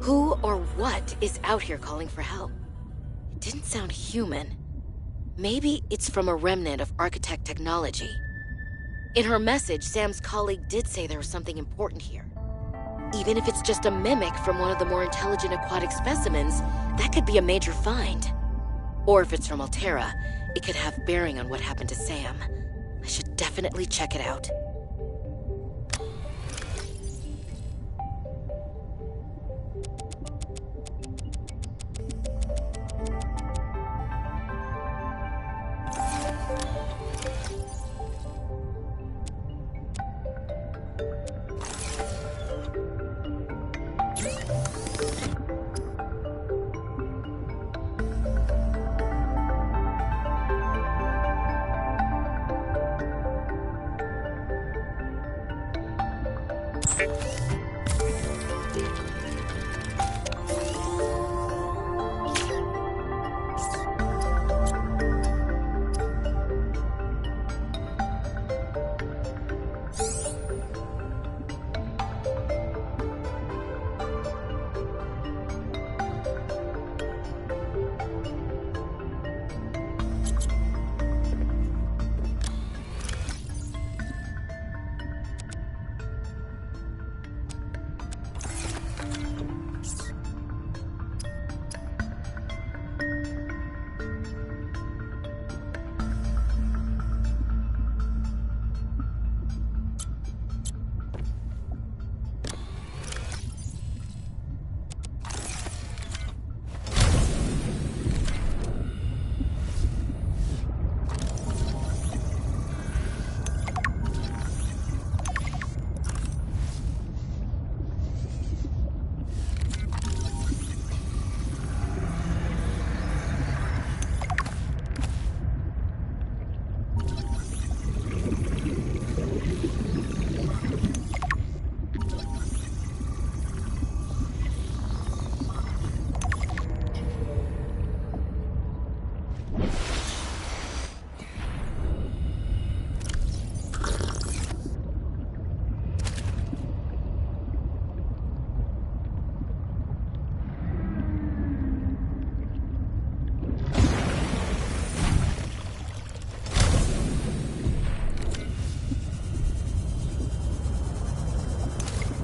Who or what is out here calling for help? It didn't sound human. Maybe it's from a remnant of architect technology. In her message, Sam's colleague did say there was something important here. Even if it's just a mimic from one of the more intelligent aquatic specimens, that could be a major find. Or if it's from Altera, it could have bearing on what happened to Sam. I should definitely check it out.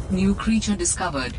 New creature discovered.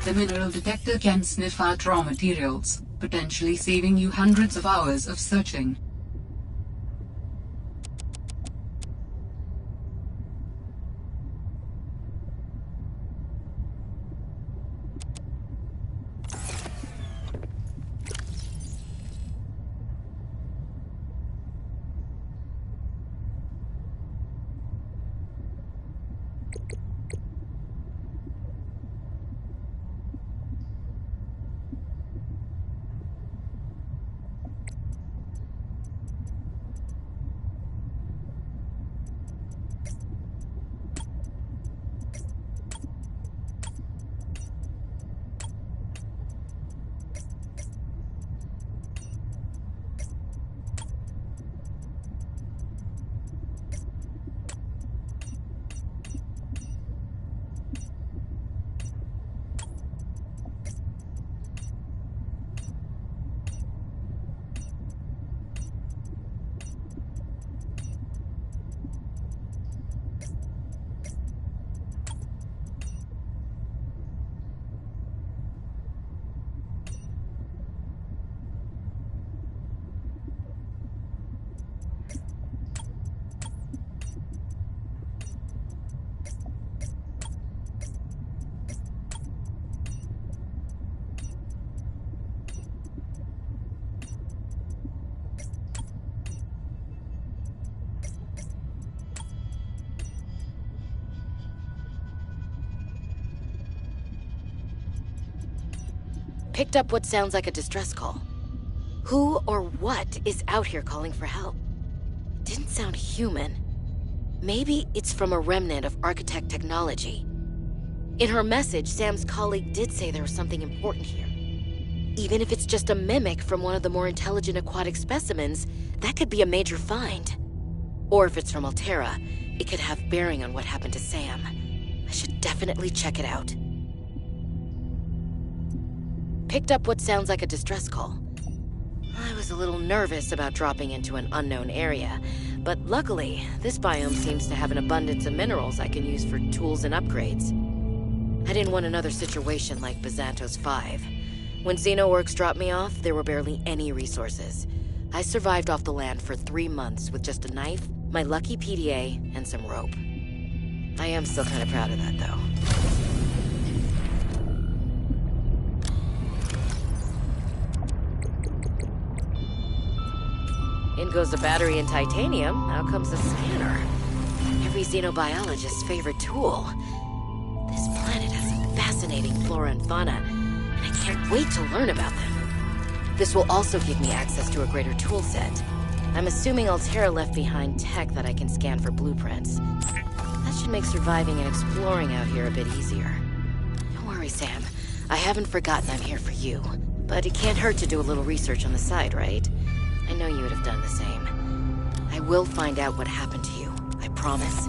The mineral detector can sniff out raw materials, potentially saving you hundreds of hours of searching. Picked up what sounds like a distress call. Who or what is out here calling for help? Didn't sound human. Maybe it's from a remnant of architect technology. In her message, Sam's colleague did say there was something important here. Even if it's just a mimic from one of the more intelligent aquatic specimens, that could be a major find. Or if it's from Altera, it could have bearing on what happened to Sam. I should definitely check it out. Picked up what sounds like a distress call. I was a little nervous about dropping into an unknown area, but luckily, this biome seems to have an abundance of minerals I can use for tools and upgrades. I didn't want another situation like Bazantos 5. When Xenoworks dropped me off, there were barely any resources. I survived off the land for 3 months with just a knife, my lucky PDA, and some rope. I am still kind of proud of that, though. In goes the battery and titanium, out comes the scanner. Every xenobiologist's favorite tool. This planet has some fascinating flora and fauna, and I can't wait to learn about them. This will also give me access to a greater tool set. I'm assuming Altera left behind tech that I can scan for blueprints. That should make surviving and exploring out here a bit easier. Don't worry, Sam. I haven't forgotten I'm here for you. But it can't hurt to do a little research on the side, right? I know you would have done the same. I will find out what happened to you. I promise.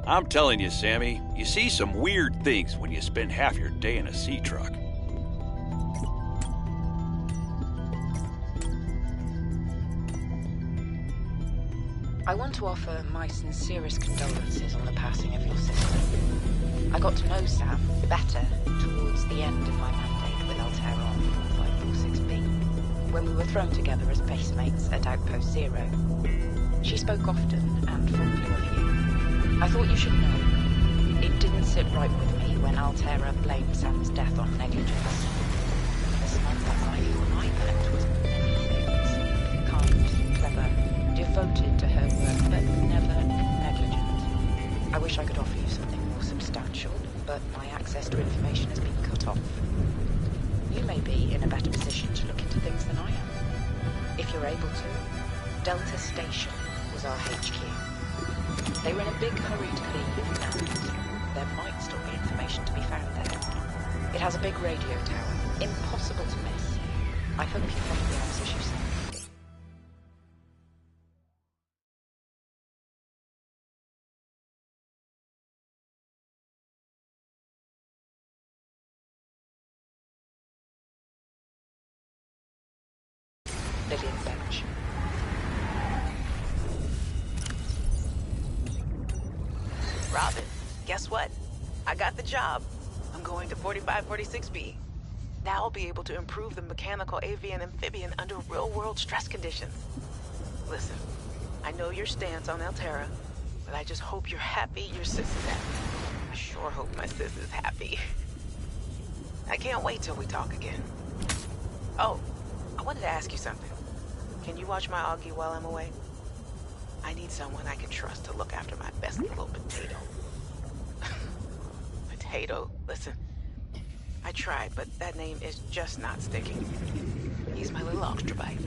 I'm telling you, Sammy, you see some weird things when you spend half your day in a sea truck. I want to offer my sincerest condolences on the passing of your sister. I got to know Sam better towards the end of my mandate with Altera on 4546B, when we were thrown together as basemates at Outpost Zero. She spoke often and fondly of you. I thought you should know. It didn't sit right with me when Altera blamed Sam's death on negligence. This meant that my view on Ipenet was many things. Kind, clever, devoted to her work, but never negligent. I wish I could offer you something more substantial, but my access to information has been cut off. You may be in a better position to look into things than I am. If you're able to, Delta Station was our HQ. They were in a big hurry to leave, and there might still be information to be found there. It has a big radio tower, impossible to miss. I hope you have the answers you sent. Lillian Bench. Robin, guess what? I got the job. I'm going to 4546B. Now I'll be able to improve the mechanical avian amphibian under real-world stress conditions. Listen, I know your stance on Altera, but I just hope you're happy your sis is happy. I sure hope my sis is happy. I can't wait till we talk again. Oh, I wanted to ask you something. Can you watch my Augie while I'm away? I need someone I can trust to look after my best little potato. Potato, listen. I tried, but that name is just not sticking. He's my little ostrobite.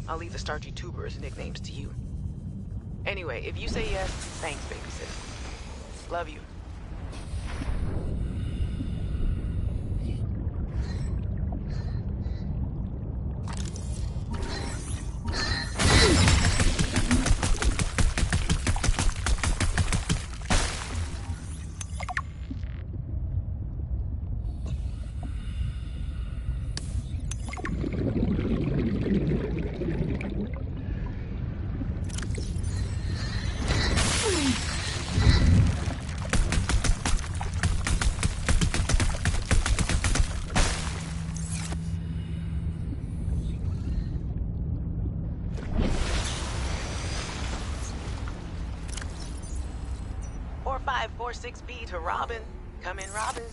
I'll leave the starchy tubers nicknames to you. Anyway, if you say yes, thanks, baby sis. Love you. Or 546B to Robin. Come in, Robin.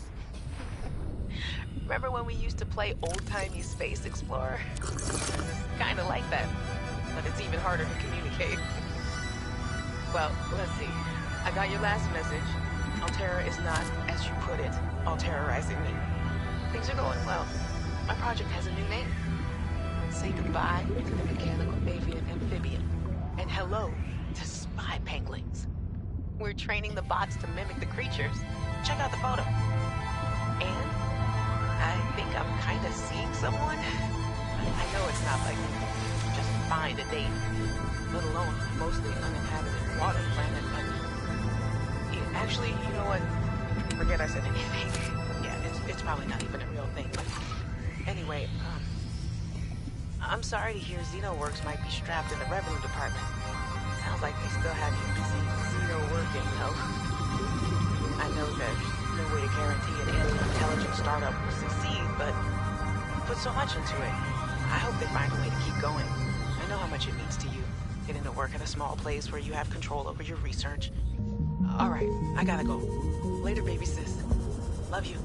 Remember when we used to play old-timey Space Explorer? Kinda like that, but it's even harder to communicate. Well, let's see. I got your last message. Altera is not, as you put it, alterizing me. Things are going well. My project has a new name. Say goodbye to the mechanical avian amphibian, and hello to spy penguins. We're training the bots to mimic the creatures. Check out the photo. And I think I'm kind of seeing someone. I know it's not like just find a date, let alone a mostly uninhabited water planet, but actually, you know what? Forget I said anything. Yeah, it's probably not even a real thing, but anyway, I'm sorry to hear Xenoworks might be strapped in the revenue department. Sounds like they still have you busy Xeno working, though. I know there's no way to guarantee an alien intelligence startup will succeed, but you put so much into it. I hope they find a way to keep going. I know how much it means to you, getting to work at a small place where you have control over your research. All right, I gotta go. Later, baby sis. Love you.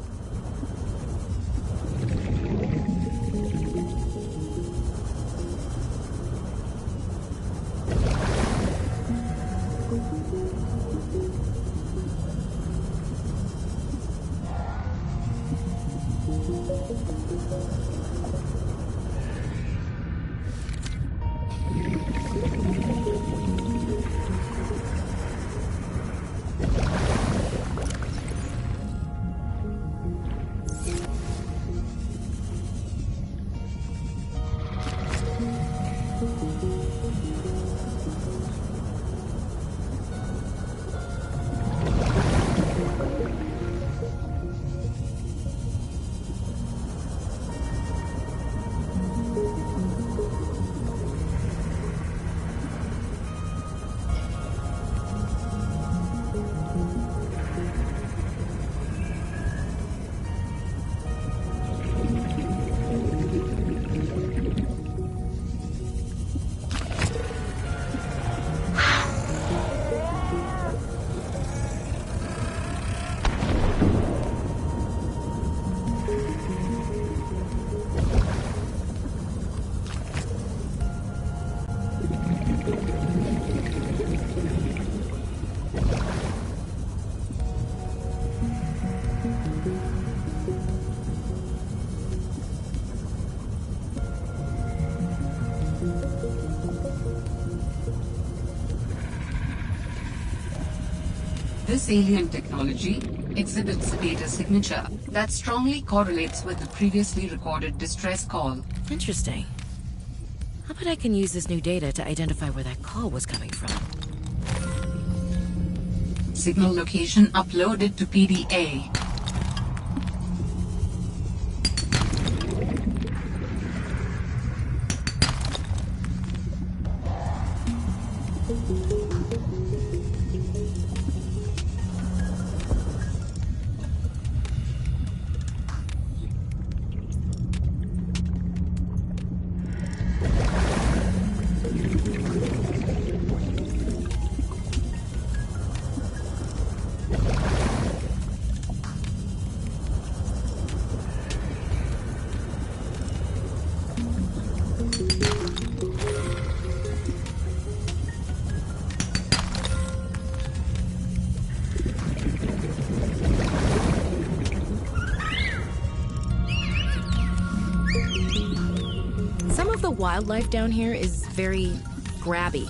This alien technology exhibits a data signature that strongly correlates with the previously recorded distress call. Interesting. How about I can use this new data to identify where that call was coming from? Signal location uploaded to PDA. Some of the wildlife down here is very grabby.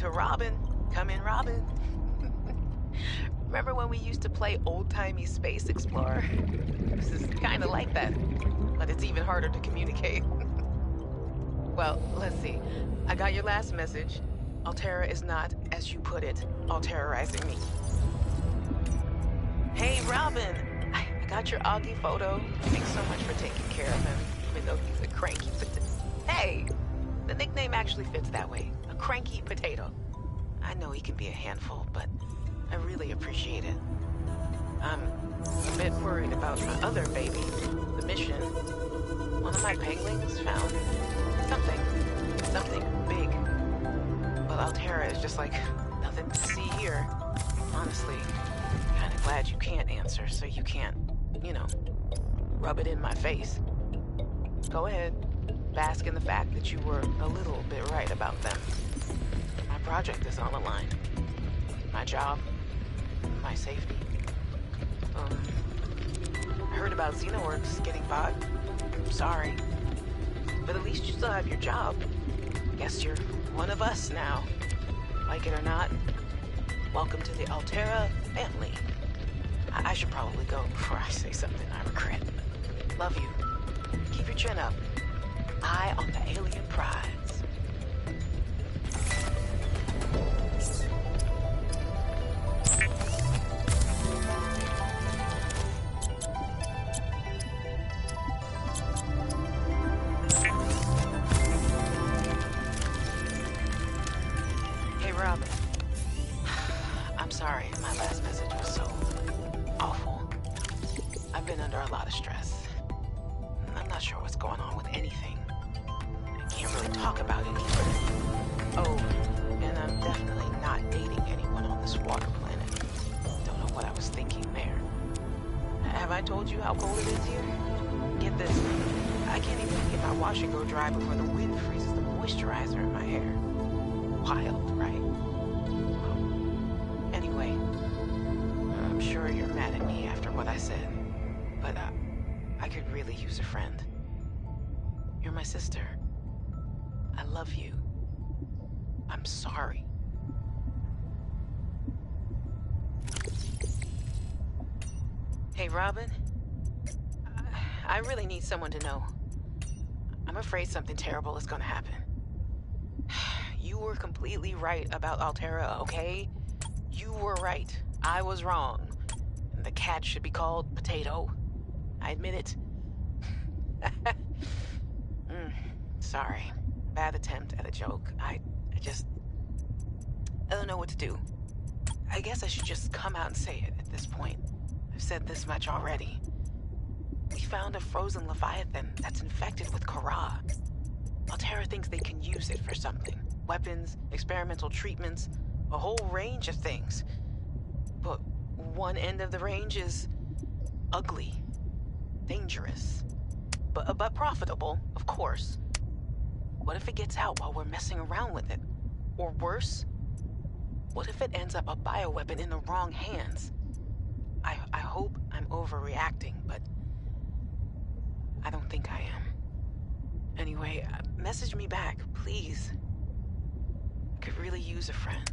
to Robin. Come in, Robin. Remember when we used to play old-timey Space Explorer? This is kind of like that, but it's even harder to communicate. Well, let's see. I got your last message. Altera is not, as you put it, alterrorizing me. Hey, Robin! I got your Augie photo. Thanks so much for taking care of him, even though he's a cranky potato. Hey! The nickname actually fits that way. A cranky potato. I know he can be a handful, but I really appreciate it. I'm a bit worried about my other baby, the mission. One of my penguins found something big. Well, Altera is just like nothing to see here. Honestly, kind of glad you can't answer, so you can't, rub it in my face. Go ahead, bask in the fact that you were a little bit right about them. My project is on the line. My job, my safety. I heard about Xenoworks getting bought. I'm sorry. But at least you still have your job. Guess you're one of us now. Like it or not, welcome to the Altera family. I should probably go before I say something I regret. Love you. Keep your chin up. Eye on the alien prize. Hey, Robin. I'm sorry my last message was so awful. I've been under a lot of stress. I'm not sure what's going on with anything. I can't really talk about it either. Oh, and I'm definitely not dating anyone on this water planet. Don't know what I was thinking there. Have I told you how cold it is here? Get this. I can't even get my wash and go dry before the wind freezes the moisturizer in my hair. Wild, right? Well, anyway, I'm sure you're mad at me after what I said, but I could really use a friend. You're my sister. I love you. I'm sorry. Hey, Robin. I really need someone to know. I'm afraid something terrible is gonna happen. You were completely right about Altera, okay? You were right. I was wrong. The cat should be called Potato. I admit it. Sorry. Bad attempt at a joke. I don't know what to do. I guess I should just come out and say it at this point. I've said this much already. We found a frozen Leviathan that's infected with Kara. Altera thinks they can use it for something. Weapons, experimental treatments, a whole range of things. But one end of the range is ugly, dangerous, but profitable, of course. What if it gets out while we're messing around with it? Or worse, what if it ends up a bioweapon in the wrong hands? I hope I'm overreacting, but I don't think I am. Anyway, message me back, please. I could really use a friend.